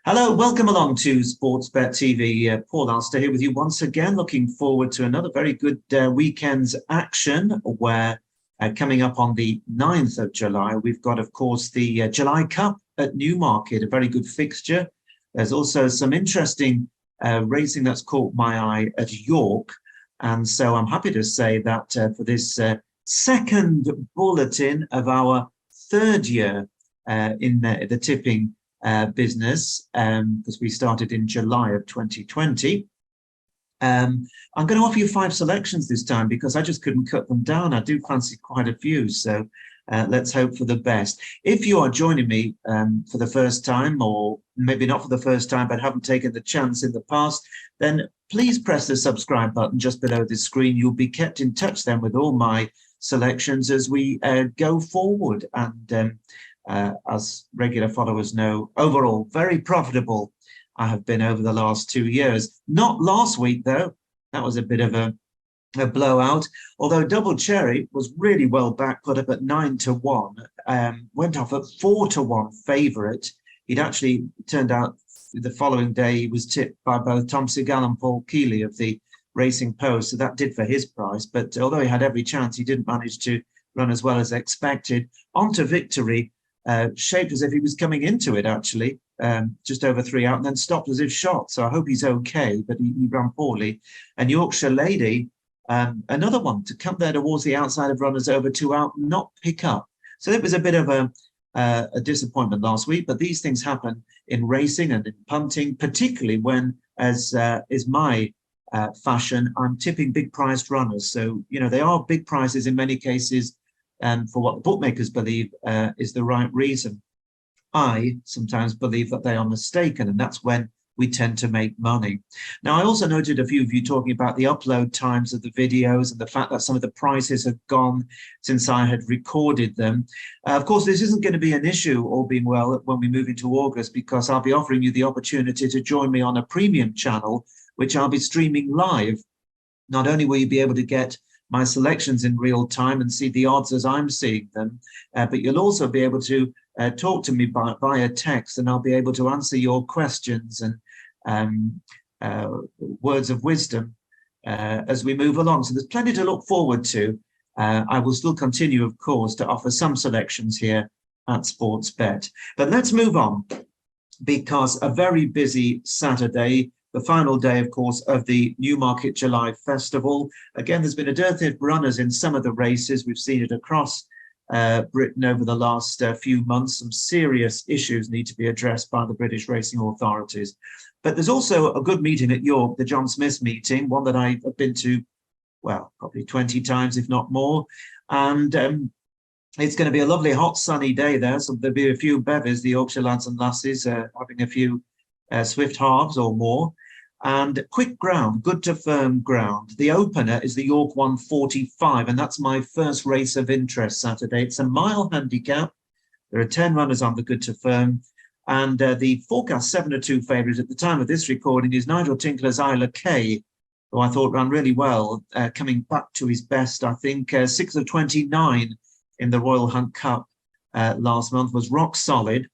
Hello, welcome along to Sportsbet TV. Paul Alster here with you once again. Looking forward to another very good weekend's action where coming up on the 9th of July, we've got, of course, the July Cup at Newmarket, a very good fixture. There's also some interesting racing that's caught my eye at York. And so I'm happy to say that for this second bulletin of our third year in the tipping business, because we started in July of 2020. I'm going to offer you 5 selections this time because I just couldn't cut them down. I do fancy quite a few, so let's hope for the best. If you are joining me for the first time, or maybe not for the first time, but haven't taken the chance in the past, then please press the subscribe button just below the screen. You'll be kept in touch then with all my selections as we go forward. And as regular followers know, overall, very profitable I have been over the last 2 years. Not last week, though. That was a bit of a blowout. Although Double Cherry was really well back, put up at 9-1, went off at 4-1 favourite. He'd actually turned out the following day he was tipped by both Tom Segal and Paul Keeley of the Racing Post, so that did for his price. But although he had every chance, he didn't manage to run as well as expected. On to victory. Shaped as if he was coming into it, actually, just over 3 out, and then stopped as if shot. So I hope he's okay, but he ran poorly. And Yorkshire Lady, another one to come there towards the outside of runners over 2 out, not pick up. So it was a bit of a disappointment last week, but these things happen in racing and in punting, particularly when, as is my fashion, I'm tipping big priced runners. So, you know, they are big prices in many cases, and for what the bookmakers believe is the right reason. I sometimes believe that they are mistaken, and that's when we tend to make money. Now, I also noted a few of you talking about the upload times of the videos and the fact that some of the prices have gone since I had recorded them. Of course, this isn't going to be an issue, all being well, when we move into August, because I'll be offering you the opportunity to join me on a premium channel, which I'll be streaming live. Not only will you be able to get my selections in real time and see the odds as I'm seeing them, but you'll also be able to talk to me via text, and I'll be able to answer your questions and words of wisdom as we move along. So there's plenty to look forward to. I will still continue, of course, to offer some selections here at Sportsbet. But let's move on, because a very busy Saturday, the final day, of course, of the Newmarket July Festival. Again, there's been a dearth of runners in some of the races. We've seen it across Britain over the last few months. Some serious issues need to be addressed by the British racing authorities. But there's also a good meeting at York, the John Smith meeting, one that I have been to, well, probably 20 times, if not more. And it's going to be a lovely, hot, sunny day there. So there'll be a few bevies, the Yorkshire lads and lasses, having a few swift halves or more. And quick ground, good to firm ground. The opener is the York 145, and that's my first race of interest Saturday. It's a mile handicap. There are 10 runners on the good to firm. And the forecast 7-2 favourite at the time of this recording is Nigel Tinkler's Isla K, who I thought ran really well, coming back to his best. I think 6 of 29 in the Royal Hunt Cup last month, was rock solid.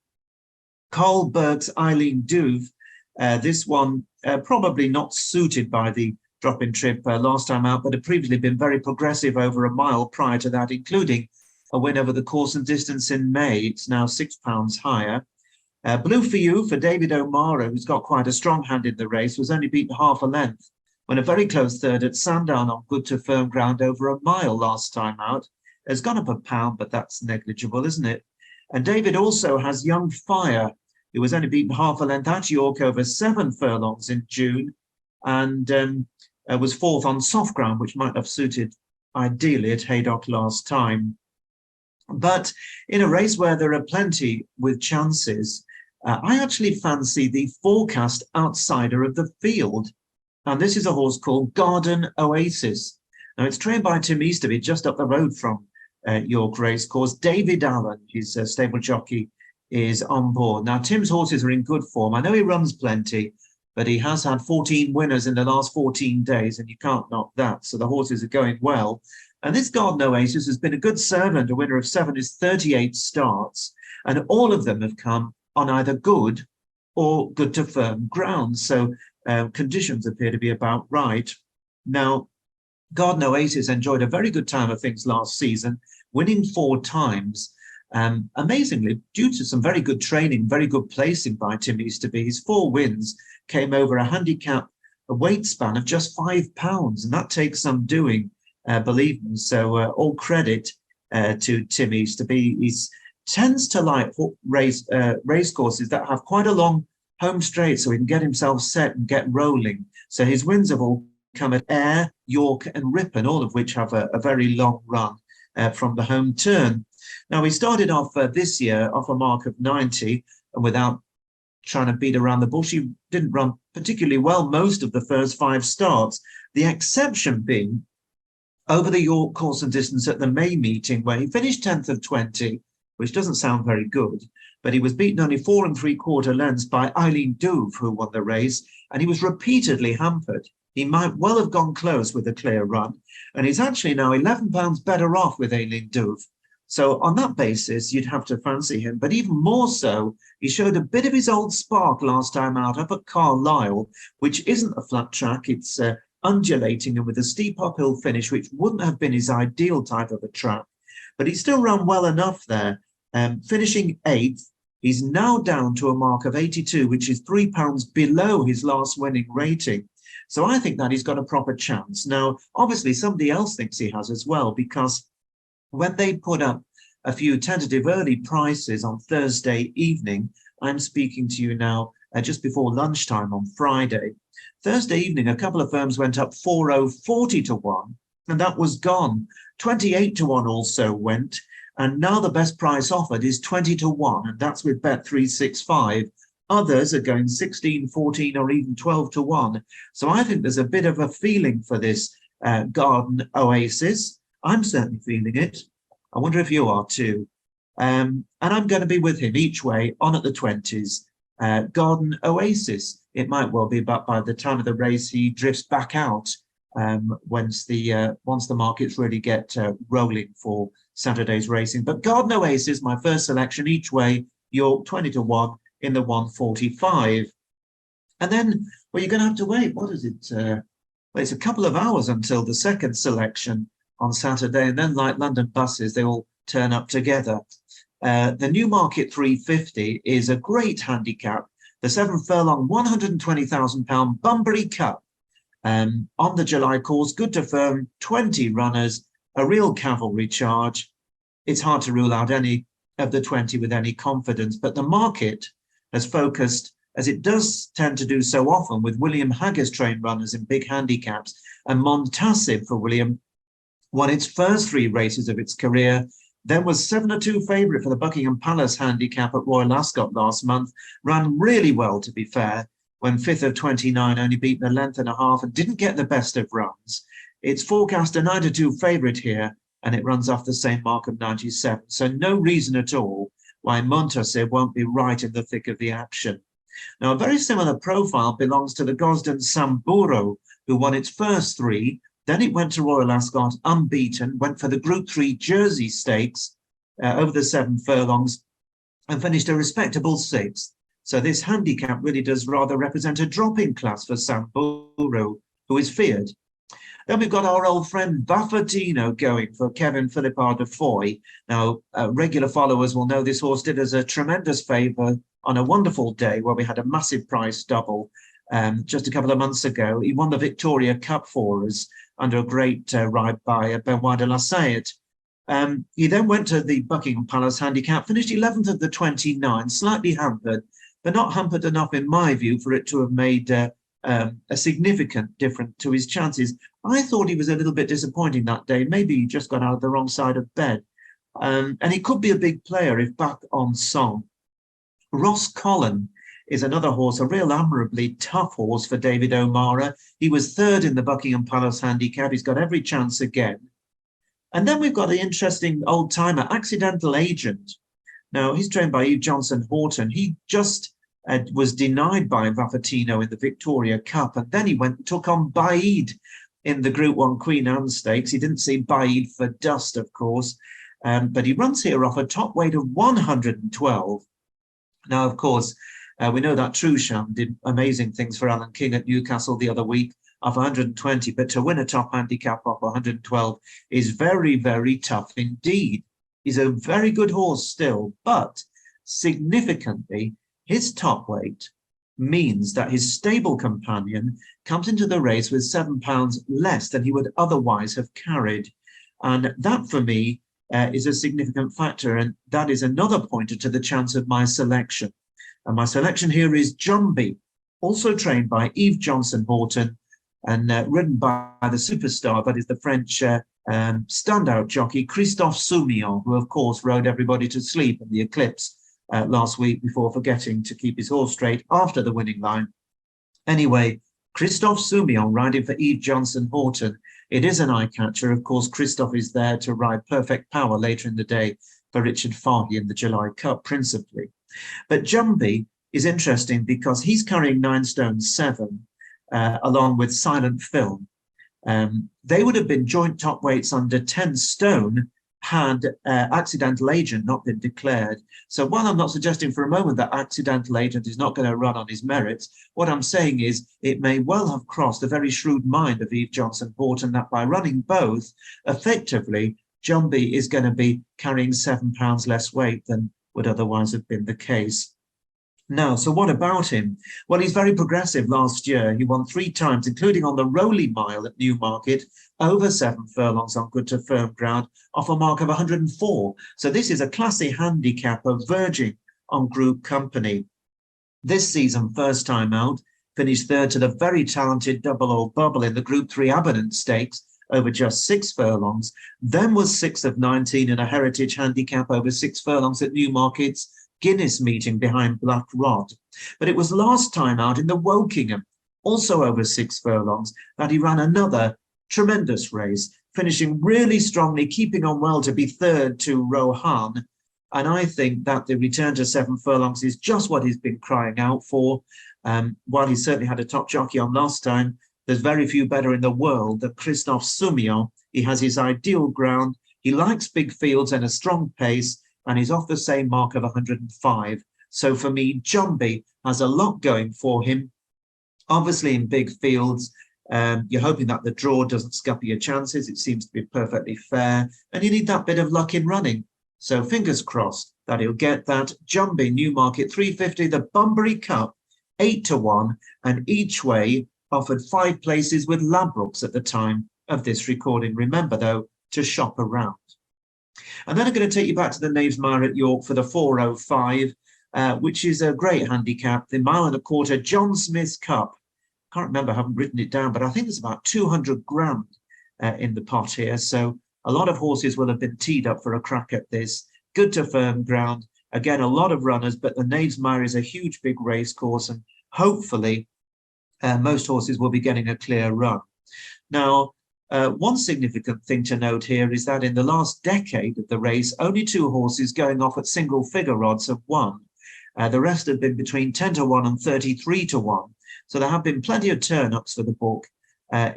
Carl Burke's Eileen Douve, this one probably not suited by the drop-in trip last time out, but had previously been very progressive over a mile prior to that, including a win over the course and distance in May. It's now £6 higher. Blue for You for David O'Mara, who's got quite a strong hand in the race, was only beaten half a length when a very close third at Sandown on good to firm ground over a mile last time out. Has gone up a pound, but that's negligible, isn't it? And David also has Young Fire, who was only beaten half a length at York over 7 furlongs in June, and was fourth on soft ground, which might have suited ideally at Haydock last time. But in a race where there are plenty with chances, I actually fancy the forecast outsider of the field. And this is a horse called Garden Oasis. Now, it's trained by Tim Easterby just up the road from York Racecourse. David Allen, his stable jockey, is on board. Now, Tim's horses are in good form. I know he runs plenty, but he has had 14 winners in the last 14 days, and you can't knock that. So the horses are going well. And this Garden Oasis has been a good servant, a winner of 7 his 38 starts, and all of them have come on either good or good to firm ground. So conditions appear to be about right. Now, Garden Oasis enjoyed a very good time of things last season, winning 4 times. Amazingly, due to some very good training, very good placing by Tim Easterby, his 4 wins came over a handicap, a weight span of just £5, and that takes some doing, believe me. So all credit to Tim Easterby. He tends to like race courses that have quite a long home straight, so he can get himself set and get rolling. So his wins have all come at Ayr, York and Ripon, all of which have a very long run from the home turn. Now, we started off this year off a mark of 90, and without trying to beat around the bush, he didn't run particularly well most of the first 5 starts. The exception being over the York course and distance at the May meeting, where he finished 10th of 20, which doesn't sound very good, but he was beaten only 4 3/4 lengths by Eileen Douve, who won the race, and he was repeatedly hampered. He might well have gone close with a clear run, and he's actually now £11 better off with Eileen Douve. So on that basis, you'd have to fancy him. But even more so, he showed a bit of his old spark last time out up at Carlisle, which isn't a flat track. It's undulating and with a steep uphill finish, which wouldn't have been his ideal type of a track. But he still ran well enough there. Finishing 8th, he's now down to a mark of 82, which is £3 below his last winning rating. So I think that he's got a proper chance. Now, obviously, somebody else thinks he has as well, because when they put up a few tentative early prices on Thursday evening, I'm speaking to you now just before lunchtime on Friday. Thursday evening, a couple of firms went up 40 to 1, and that was gone. 28 to 1 also went, and now the best price offered is 20 to 1, and that's with Bet365. Others are going 16, 14, or even 12 to 1. So I think there's a bit of a feeling for this Garden Oasis. I'm certainly feeling it. I wonder if you are too. And I'm going to be with him each way on at the 20s. Garden Oasis. It might well be, but by the time of the race, he drifts back out once the markets really get rolling for Saturday's racing. But Garden Oasis, my first selection each way. York 20 to 1 in the 145. And then, well, you're going to have to wait. What is it? Well, it's a couple of hours until the second selection on Saturday, and then like London buses, they all turn up together. The Newmarket 350 is a great handicap. The 7 furlong, £120,000 Bunbury Cup on the July course, good to firm, 20 runners, a real cavalry charge. It's hard to rule out any of the 20 with any confidence, but the market has focused, as it does tend to do so often, with William Haggis trained runners in big handicaps, and Montasib for William won its first 3 races of its career, then was 7-2 favourite for the Buckingham Palace handicap at Royal Ascot last month, ran really well, to be fair, when 5th of 29 only beaten a length and a half and didn't get the best of runs. It's forecast a 9-2 favourite here, and it runs off the same mark of 97. So no reason at all why Montasib won't be right in the thick of the action. Now, a very similar profile belongs to the Gosden Samburo, who won its first 3. Then it went to Royal Ascot unbeaten, went for the Group 3 Jersey Stakes over the 7 furlongs and finished a respectable 6th. So this handicap really does rather represent a drop-in class for Samburo, who is feared. Then we've got our old friend Vafortino going for Kevin Philippard de Foy. Now, regular followers will know this horse did us a tremendous favour on a wonderful day where we had a massive price double just a couple of months ago. He won the Victoria Cup for us under a great ride by Benoit de la Sayette. He then went to the Buckingham Palace handicap, finished 11th of the 29, slightly hampered, but not hampered enough in my view for it to have made a significant difference to his chances. I thought he was a little bit disappointing that day. Maybe he just got out of the wrong side of bed. And he could be a big player if back on song. Ross Collin is another horse, a real admirably tough horse for David O'Mara. He was 3rd in the Buckingham Palace handicap. He's got every chance again. And then we've got the interesting old-timer, Accidental Agent. Now, he's trained by Eve Johnson Horton. He just was denied by Vafortino in the Victoria Cup, and then he went and took on Baid in the Group 1 Queen Anne Stakes. He didn't see Baid for dust, of course, but he runs here off a top weight of 112. Now, of course, We know that Trusham did amazing things for Alan King at Newcastle the other week off 120, but to win a top handicap off 112 is very, very tough indeed. He's a very good horse still, but significantly, his top weight means that his stable companion comes into the race with £7 less than he would otherwise have carried. And that, for me, is a significant factor. And that is another pointer to the chance of my selection. And my selection here is JUMBY, also trained by Yves Johnson-Horton and ridden by the superstar, that is the French standout jockey, Christophe Soumillon, who, of course, rode everybody to sleep in the eclipse last week before forgetting to keep his horse straight after the winning line. Anyway, Christophe Soumillon riding for Yves Johnson-Horton. It is an eye-catcher. Of course, Christophe is there to ride Perfect Power later in the day for Richard Fahey in the July Cup, principally. But JUMBY is interesting because he's carrying 9 stone 7, along with Silent Film. They would have been joint top weights under 10 stone had Accidental Agent not been declared. So while I'm not suggesting for a moment that Accidental Agent is not going to run on his merits, what I'm saying is it may well have crossed the very shrewd mind of Yves Johnson-Horton that by running both, effectively, JUMBY is going to be carrying £7 less weight than would otherwise have been the case. Now, so what about him? Well, he's very progressive last year. He won 3 times, including on the Rowley Mile at Newmarket, over 7 furlongs on good to firm ground, off a mark of 104. So this is a classy handicapper verging on group company. This season, first time out, finished third to the very talented Double Old Bubble in the Group 3 Aberdeen Stakes over just 6 furlongs, then was 6th of 19 in a heritage handicap over 6 furlongs at Newmarket's Guinness meeting behind Black Rod. But it was last time out in the Wokingham, also over 6 furlongs, that he ran another tremendous race, finishing really strongly, keeping on well to be third to Rohan. And I think that the return to 7 furlongs is just what he's been crying out for. While he certainly had a top jockey on last time, there's very few better in the world than Christophe Soumillon. He has his ideal ground. He likes big fields and a strong pace, and he's off the same mark of 105. So for me, JUMBY has a lot going for him. Obviously, in big fields, you're hoping that the draw doesn't scupper your chances. It seems to be perfectly fair, and you need that bit of luck in running. So fingers crossed that he'll get that. JUMBY, Newmarket 350, the Bunbury Cup 8-1, and each way offered 5 places with Ladbrokes at the time of this recording. Remember, though, to shop around. And then I'm going to take you back to the Knavesmire at York for the 405, which is a great handicap, the 1.25 mile John Smith's Cup. Can't remember, I haven't written it down, but I think there's about 200 grand in the pot here. So a lot of horses will have been teed up for a crack at this. Good to firm ground. Again, a lot of runners, but the Knavesmire is a huge, big race course, and hopefully most horses will be getting a clear run. Now, one significant thing to note here is that in the last decade of the race, only 2 horses going off at single figure odds have won. The rest have been between 10-1 and 33-1. So there have been plenty of turn-ups for the book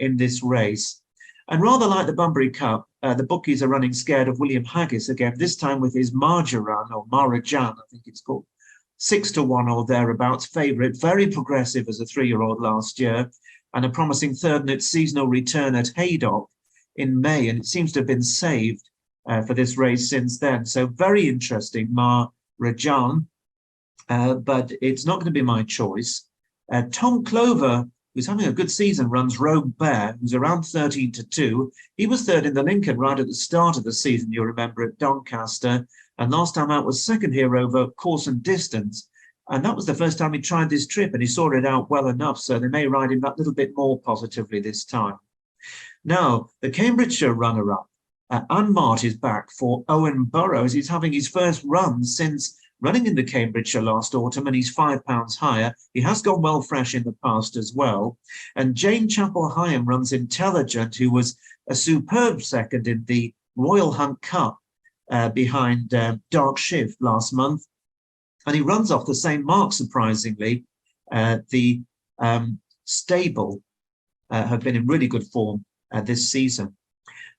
in this race. And rather like the Bunbury Cup, the bookies are running scared of William Haggis again, this time with his Marjaran, or Marajan, I think it's called. 6-1 or thereabouts, favourite, very progressive as a 3-year-old last year, and a promising third in its seasonal return at Haydock in May, and it seems to have been saved for this race since then. So very interesting, Marajan, but it's not going to be my choice. Tom Clover, who's having a good season, runs Rogue Bear, who's around 13-2. He was third in the Lincoln right at the start of the season, you'll remember, at Doncaster. And last time out was second here over course and distance. And that was the first time he tried this trip, and he saw it out well enough, so they may ride him that little bit more positively this time. Now, the Cambridgeshire runner-up, Anne Mart, is back for Owen Burrows. He's having his first run since running in the Cambridgeshire last autumn, and he's £5 higher. He has gone well fresh in the past as well. And Jane Chappell-Hyam runs Intelligent, who was a superb second in the Royal Hunt Cup behind Dark Shift last month. And he runs off the same mark, surprisingly. The stable have been in really good form this season.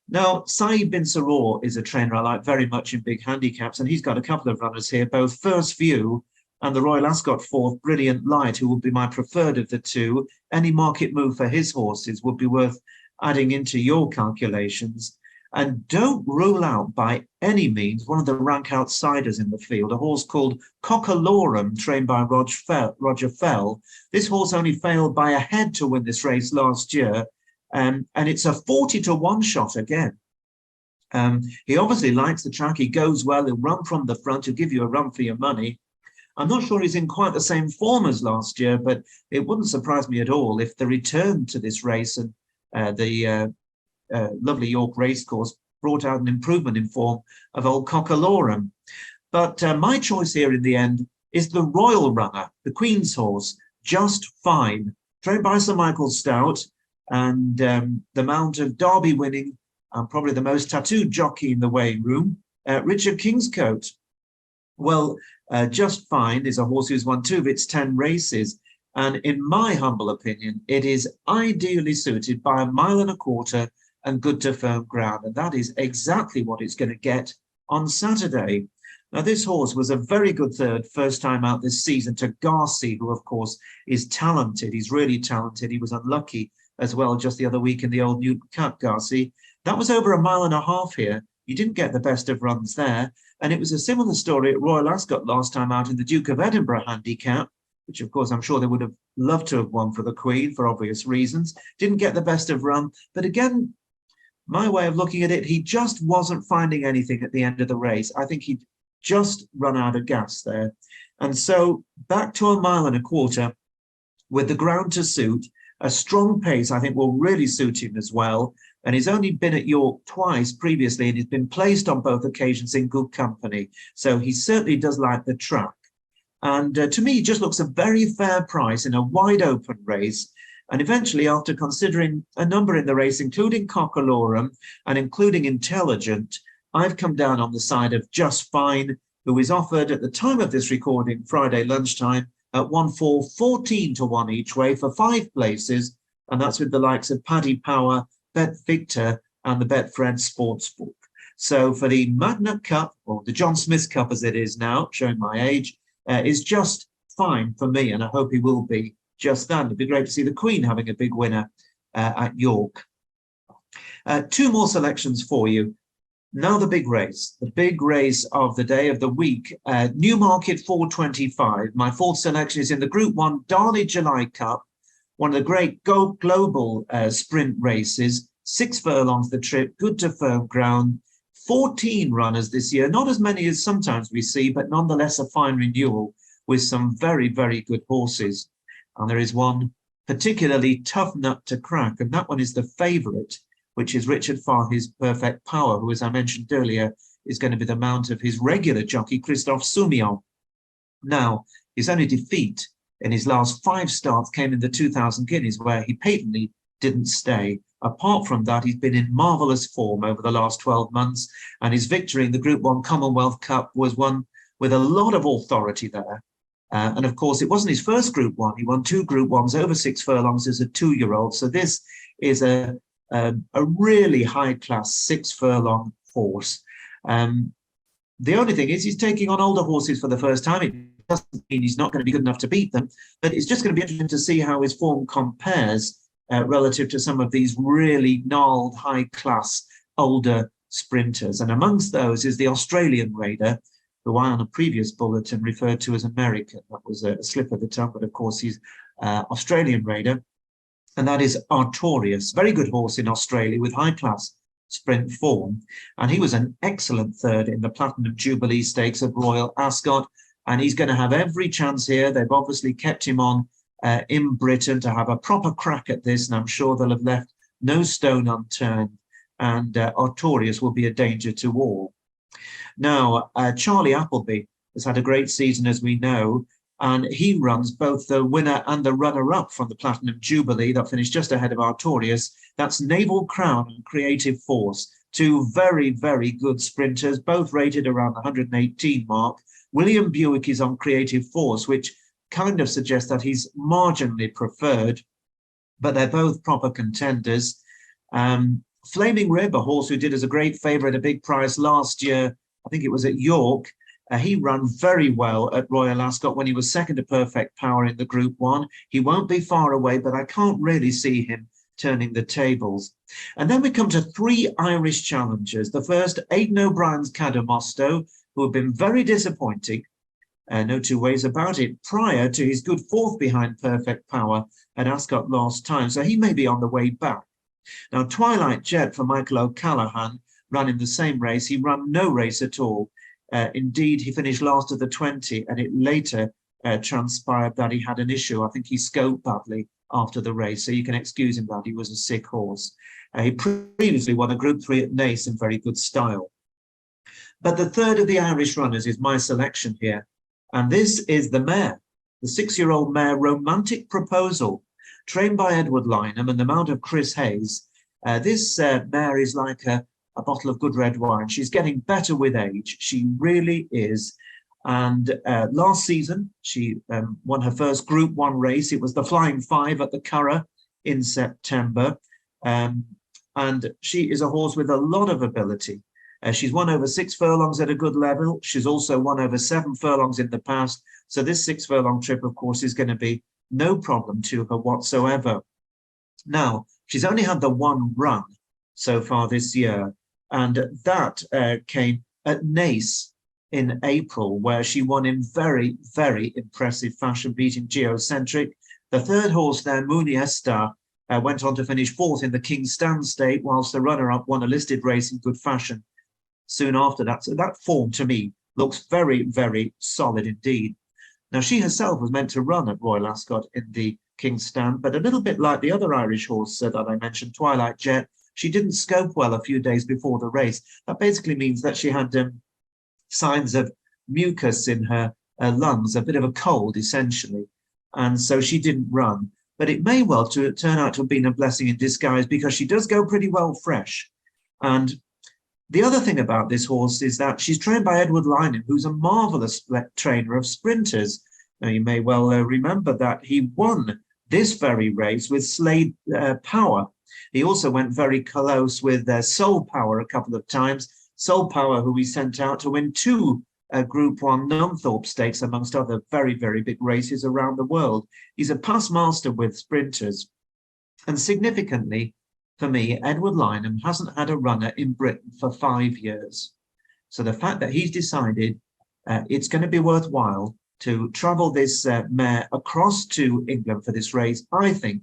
Now, Saeed bin Saror is a trainer I like very much in big handicaps, and he's got a couple of runners here, both First View and the Royal Ascot fourth, Brilliant Light, who would be my preferred of the two. Any market move for his horses would be worth adding into your calculations. And don't rule out by any means one of the rank outsiders in the field, a horse called Cockalorum, trained by Roger Fell. This horse only failed by a head to win this race last year, and it's a 40-to-1 shot again. He obviously likes the track. He goes well. He'll run from the front. He'll give you a run for your money. I'm not sure he's in quite the same form as last year, but it wouldn't surprise me at all if the return to this race and the lovely York racecourse brought out an improvement in form of old Cockalorum. But my choice here in the end is the Royal Runner, the Queen's horse, Just Fine, trained by Sir Michael Stout, and the mount of Derby winning and probably the most tattooed jockey in the weighing room, Richard Kingscote. Well, Just Fine is a horse who's won 2 of its 10 races, and in my humble opinion, it is ideally suited by a 1.25 miles and good to firm ground, and that is exactly what it's going to get on Saturday. Now, this horse was a very good third first time out this season to Garci, who of course is talented. He's really talented. He was unlucky as well just the other week in the old Newton Cup, Garci. That was over 1.5 miles here. He didn't get the best of runs there, and it was a similar story at Royal Ascot last time out in the Duke of Edinburgh handicap, which of course I'm sure they would have loved to have won for the Queen for obvious reasons. Didn't get the best of run, but again, my way of looking at it, he just wasn't finding anything at the end of the race. I think he'd just run out of gas there. And so back to 1.25 miles with the ground to suit, a strong pace I think will really suit him as well. And he's only been at York twice previously, and he's been placed on both occasions in good company. So he certainly does like the track. And to me, he just looks a very fair price in a wide open race. And eventually, after considering a number in the race, including Cockalorum and including Intelligent, I've come down on the side of Just Fine, who is offered at the time of this recording, Friday lunchtime, at 1-4-14-to-1 each way for 5 places. And that's with the likes of Paddy Power, Bet Victor, and the Betfred Sportsbook. So for the Magna Cup, or the John Smith Cup as it is now, showing my age, is Just Fine for me, and I hope he will be just that. It'd be great to see the Queen having a big winner at York. 2 more selections for you. Now the big race of the day, of the week, Newmarket 425. My 4th selection is in the Group 1 Darley July Cup, one of the great global sprint races. 6 furlongs the trip, good to firm ground. 14 runners this year, not as many as sometimes we see, but nonetheless a fine renewal with some very, very good horses. And there is one particularly tough nut to crack, and that one is the favourite, which is Richard Fahey's Perfect Power, who, as I mentioned earlier, is going to be the mount of his regular jockey, Christophe Soumillon. Now, his only defeat in his last 5 starts came in the 2,000 guineas, where he patently didn't stay. Apart from that, he's been in marvellous form over the last 12 months, and his victory in the Group 1 Commonwealth Cup was won with a lot of authority there. And of course, it wasn't his first Group 1. He won 2 Group 1s over 6 furlongs as a 2-year-old. So this is a really high-class 6 furlong horse. The only thing is he's taking on older horses for the first time. It doesn't mean he's not going to be good enough to beat them, but it's just going to be interesting to see how his form compares relative to some of these really gnarled, high-class older sprinters. And amongst those is the Australian Raider, who I on a previous bulletin referred to as American. That was a slip of the tongue, but of course he's Australian Raider. And that is Artorias, very good horse in Australia with high-class sprint form. And he was an excellent third in the Platinum Jubilee Stakes of Royal Ascot. And he's going to have every chance here. They've obviously kept him on in Britain to have a proper crack at this. And I'm sure they'll have left no stone unturned. And Artorias will be a danger to all. Now, Charlie Appleby has had a great season, as we know, and he runs both the winner and the runner-up from the Platinum Jubilee that finished just ahead of Artorias. That's Naval Crown and Creative Force, 2 very, very good sprinters, both rated around the 118 mark. William Buick is on Creative Force, which kind of suggests that he's marginally preferred, but they're both proper contenders. Flaming Rib, a horse who did as a great favourite, a big price last year, I think it was at York, He ran very well at Royal Ascot when he was second to Perfect Power in the Group 1. He won't be far away, but I can't really see him turning the tables. And then we come to 3 Irish challengers. The first, Aidan O'Brien's Khaadem, who have been very disappointing. No two ways about it. Prior to his good 4th behind Perfect Power at Ascot last time, so he may be on the way back. Now, Twilight Jet for Michael O'Callaghan ran in the same race. He ran no race at all. Indeed, he finished last of the 20, and it later transpired that he had an issue. I think he scoped badly after the race, so you can excuse him that. He was a sick horse. He previously won a Group 3 at Naas in very good style. But the third of the Irish runners is my selection here, and this is the mare, the 6-year-old mare Romantic Proposal, trained by Edward Lynham and the mount of Chris Hayes. This mare is like a bottle of good red wine. She's getting better with age. She really is. And last season, she won her first Group 1 race. It was the Flying 5 at the Curragh in September. And she is a horse with a lot of ability. She's won over 6 furlongs at a good level. She's also won over 7 furlongs in the past. So this 6 furlong trip, of course, is going to be no problem to her whatsoever. Now, she's only had the 1 run so far this year. And that came at Naas in April, where she won in very, very impressive fashion, beating Geocentric. The third horse there, Mooney Estar, went on to finish 4th in the King's Stand Stake, whilst the runner-up won a listed race in good fashion soon after that. So that form, to me, looks very, very solid indeed. Now, she herself was meant to run at Royal Ascot in the King's Stand, but a little bit like the other Irish horse that I mentioned, Twilight Jet, she didn't scope well a few days before the race. That basically means that she had signs of mucus in her lungs, a bit of a cold, essentially. And so she didn't run. But it may well turn out to have been a blessing in disguise, because she does go pretty well fresh. And the other thing about this horse is that she's trained by Edward Lynham, who's a marvellous trainer of sprinters. Now, you may well remember that he won this very race with Slade Power. He also went very close with Soul Power a couple of times. Soul Power, who we sent out to win 2 Group 1 Nunthorpe Stakes, amongst other very, very big races around the world. He's a past master with sprinters. And significantly, for me, Edward Lynham hasn't had a runner in Britain for 5 years. So the fact that he's decided it's going to be worthwhile to travel this mare across to England for this race, I think,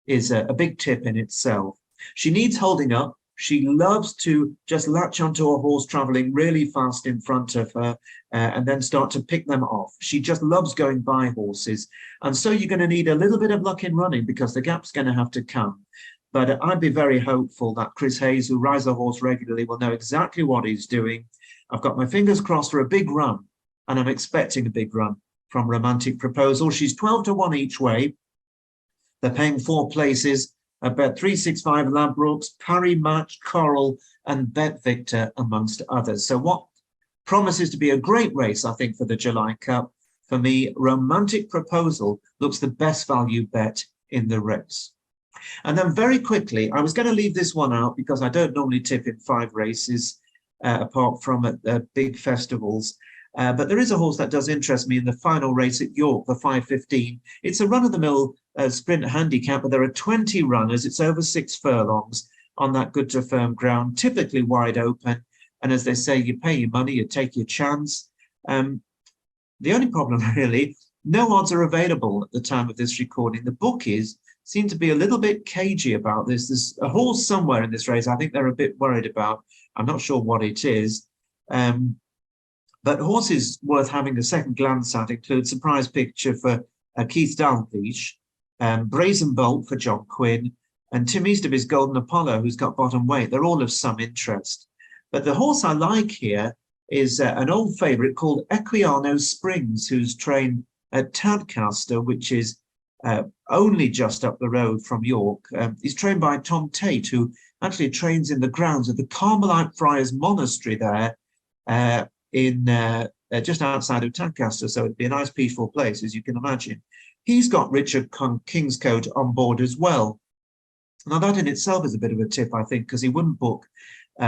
is a big tip in itself. She needs holding up. She loves to just latch onto a horse traveling really fast in front of her and then start to pick them off. She just loves going by horses. And so you're going to need a little bit of luck in running, because the gap's going to have to come. But I'd be very hopeful that Chris Hayes, who rides the horse regularly, will know exactly what he's doing. I've got my fingers crossed for a big run, and I'm expecting a big run from Romantic Proposal. She's 12 to 1 each way. They're paying 4 places. Bet 365 Ladbrokes, Parry Match, Coral, and Bet Victor, amongst others. So what promises to be a great race, I think, for the July Cup. For me, Romantic Proposal looks the best value bet in the race. And then very quickly, I was going to leave this one out because I don't normally tip in 5 races, apart from at big festivals. But there is a horse that does interest me in the final race at York, the 5:15. It's a run-of-the-mill sprint handicap, but there are 20 runners. It's over 6 furlongs on that good to firm ground, typically wide open. And as they say, you pay your money, you take your chance. The only problem, really, no odds are available at the time of this recording. The bookies seem to be a little bit cagey about this. There's a horse somewhere in this race I think they're a bit worried about. I'm not sure what it is. But horses worth having a second glance at include Surprise Picture for Keith Dalglish, Brazen Bolt for John Quinn, and Tim Easterby's Golden Apollo, who's got bottom weight. They're all of some interest. But the horse I like here is an old favourite called EQUIANO Springs, who's trained at Tadcaster, which is only just up the road from York. He's trained by Tom Tate, who actually trains in the grounds of the Carmelite Friars Monastery there, in just outside of Tadcaster, so it'd be a nice peaceful place, as you can imagine. He's got Richard Kingscote on board as well. Now that in itself is a bit of a tip, I think, because he wouldn't book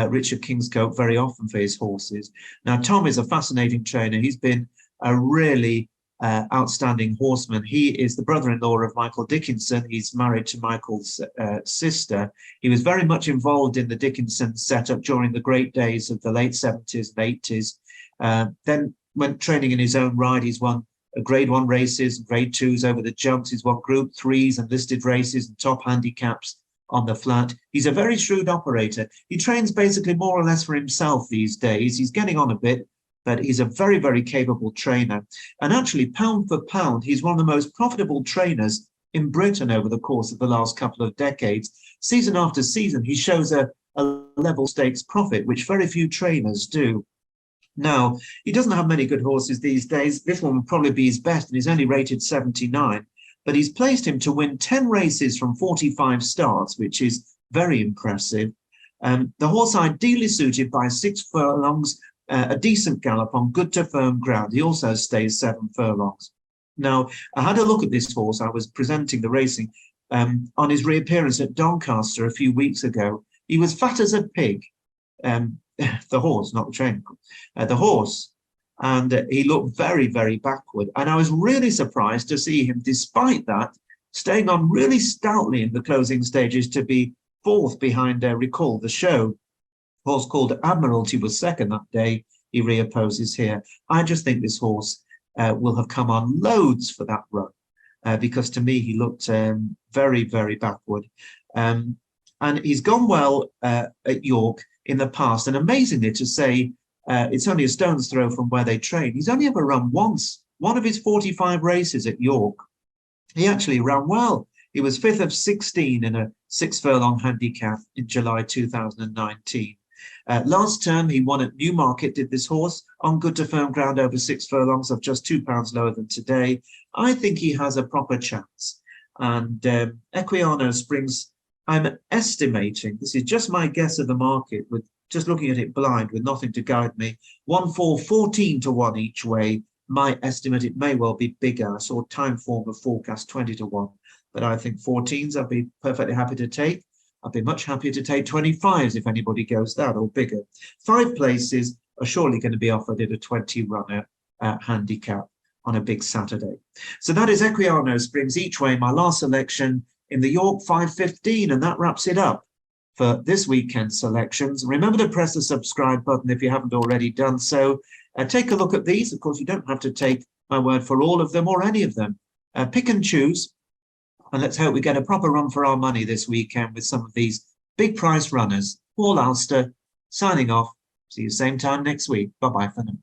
Richard Kingscote very often for his horses. Now, Tom is a fascinating trainer. He's been a really outstanding horseman. He is the brother-in-law of Michael Dickinson. He's married to Michael's sister. He was very much involved in the Dickinson setup during the great days of the late 70s and 80s. Then went training in his own right. He's won grade 1 races, grade 2s over the jumps. He's won group 3s and listed races and top handicaps on the flat. He's a very shrewd operator. He trains basically more or less for himself these days. He's getting on a bit, but he's a very, very capable trainer. And actually, pound for pound, he's one of the most profitable trainers in Britain over the course of the last couple of decades. Season after season, he shows a level stakes profit, which very few trainers do. Now, he doesn't have many good horses these days. This one will probably be his best, and he's only rated 79. But he's placed him to win 10 races from 45 starts, which is very impressive. The horse ideally suited by 6 furlongs, a decent gallop on good to firm ground. He also stays 7 furlongs. Now, I had a look at this horse. I was presenting the racing on his reappearance at Doncaster a few weeks ago. He was fat as a pig. The horse, not the trainer, the horse. And he looked very, very backward. And I was really surprised to see him, despite that, staying on really stoutly in the closing stages to be 4th behind Recall the Show. A horse called Admiralty was 2nd that day. He reopposes here. I just think this horse will have come on loads for that run because to me he looked very, very backward. And he's gone well at York in the past. And amazingly to say, it's only a stone's throw from where they train. He's only ever run once, one of his 45 races at York. He actually ran well. He was 5th of 16 in a 6 furlong handicap in July 2019. Last term, he won at Newmarket, did this horse, on good to firm ground over 6 furlongs of just £2 lower than today. I think he has a proper chance. And EQUIANO springs, I'm estimating, this is just my guess of the market, with just looking at it blind with nothing to guide me, 14 to 1 each way. My estimate, it may well be bigger. I saw time form of forecast 20 to 1, but I think 14s I'd be perfectly happy to take. I'd be much happier to take 25s if anybody goes that or bigger. 5 places are surely going to be offered at a 20 runner handicap on a big Saturday. So that is EQUIANO springs each way, my last selection in the York 5:15, and that wraps it up for this weekend's selections. Remember to press the subscribe button if you haven't already done so. Take a look at these. Of course, you don't have to take my word for all of them or any of them. Pick and choose, and let's hope we get a proper run for our money this weekend with some of these big price runners. Paul Alster signing off. See you same time next week. Bye-bye for now.